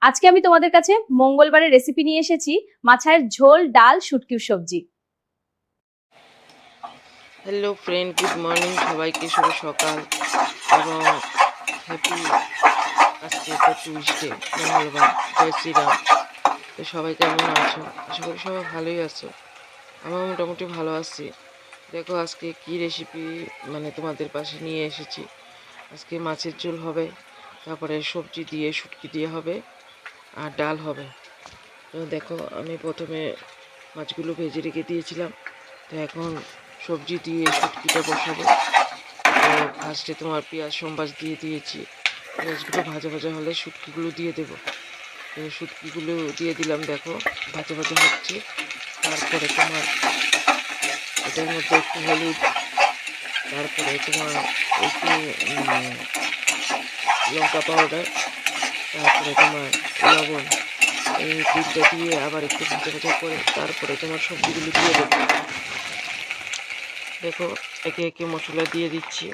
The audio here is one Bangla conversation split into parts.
আজকে আমি তোমাদের কাছে মঙ্গলবারের রেসিপি নিয়ে এসেছি, মাছের ঝোল, ডাল, শুটকির সবজি। হ্যালো ফ্রেন্ড, গুড মর্নিং সবাইকে, শুভ সকাল এবং হ্যাপি। আজকে তো টিউসডে, মঙ্গলবার। জয় শ্রীরাম। তো সবাই কেমন আছো? আশা করি সবাই ভালোই আছো। আমার মোটামুটি ভালো আছি। দেখো আজকে কি রেসিপি তোমাদের পাশে নিয়ে এসেছি। আজকে মাছের ঝোল হবে, তারপরে সবজি দিয়ে শুটকি দিয়ে হবে, আর ডাল হবে। তো দেখো আমি প্রথমে মাছগুলো ভেজে রেখে দিয়েছিলাম, তো এখন সবজি দিয়ে শুটকিটা বসাবো। তো ফার্স্টে তোমার পেঁয়াজ সম্বাস দিয়ে দিয়েছি, পেঁয়াজগুলো ভাজা ভাজা হলে শুটকিগুলো দিয়ে দেবো। তো শুটকিগুলো দিয়ে দিলাম, দেখো ভাজা ভাজা হচ্ছে। তারপরে তোমার এটার মধ্যে একটু হলুদ, তারপরে তোমার একটু লঙ্কা পাউডার, তারপরে তোমার লবণ, এই তিনটা দিয়ে আবার একটু ভাজা ভাজা করে তারপরে তোমার সবজিগুলো দিয়ে দেবো। দেখো একে একে মশলা দিয়ে দিচ্ছি,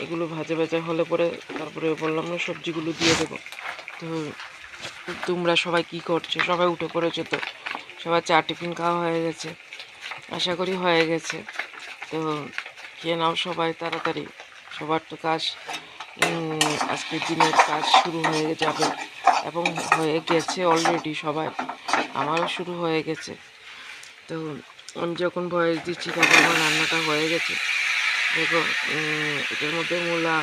এগুলো ভাজা ভাজা হলে পরে তারপরে বললাম না সবজিগুলো দিয়ে দেবো। তো তোমরা সবাই কি করছো? সবাই উঠে পড়েছো? তো সবার চা টিফিন খাওয়া হয়ে গেছে, আশা করি হয়ে গেছে। তো খেয়ে নাও সবাই তাড়াতাড়ি, সবার তো কাজ আজকের দিনের কাজ শুরু হয়ে যাবে এবং হয়ে গেছে অলরেডি সবাই, আমারও শুরু হয়ে গেছে। তো আমি যখন ভয়েস দিচ্ছি তখন আমার রান্নাটা হয়ে গেছে। দেখো এটার মধ্যে মূলা,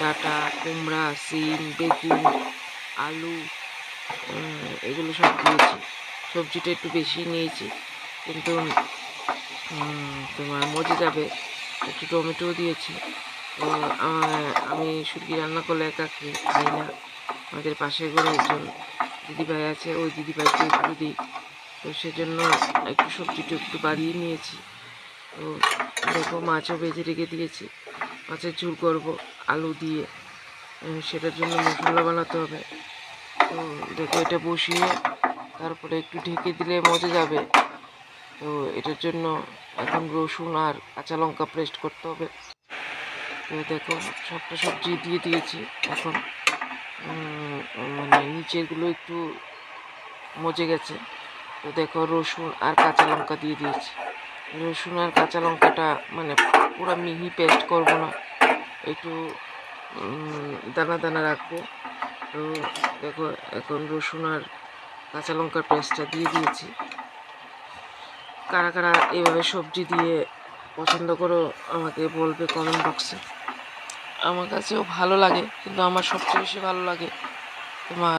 ডাঁটা, কুমড়া, সিম, বেগুন, আলু, এগুলো সব দিয়েছি। সবজিটা একটু বেশি নিয়েছি, কিন্তু তোমার মজে যাবে, একটু টমেটোও দিয়েছি। তো আমি শুটকি রান্না করলে একা খাই না, আমাদের পাশের ঘরে একজন দিদিভাই আছে, ওই দিদিভাইকে একটু দিই। তো সেজন্য একটু সবজিটা একটু বাড়িয়ে নিয়েছি। তো দেখো মাছও ভেজে রেখে দিয়েছি, মাছের ঝোল করব আলু দিয়ে, সেটার জন্য মশলা বানাতে হবে। তো দেখো এটা বসিয়ে তারপরে একটু ঢেকে দিলে মজে যাবে। তো এটার জন্য এখন রসুন আর কাঁচা লঙ্কা পেস্ট করতে হবে। তো দেখো সবটা সবজি দিয়ে দিয়েছি, এখন নিচেরগুলো একটু মজে গেছে। তো দেখো রসুন আর কাঁচা লঙ্কা দিয়ে দিয়েছি। রসুন আর কাঁচা লঙ্কাটা পুরো মিহি পেস্ট করব না, একটু দানা দানা রাখবো। তো দেখো এখন রসুন আর কাঁচা লঙ্কার পেস্টটা দিয়ে দিয়েছি। কারা কারা এভাবে সবজি দিয়ে পছন্দ করো আমাকে বলবে কমেন্ট বক্সে। আমার কাছেও ভালো লাগে, কিন্তু আমার সবচেয়ে বেশি ভালো লাগে তোমার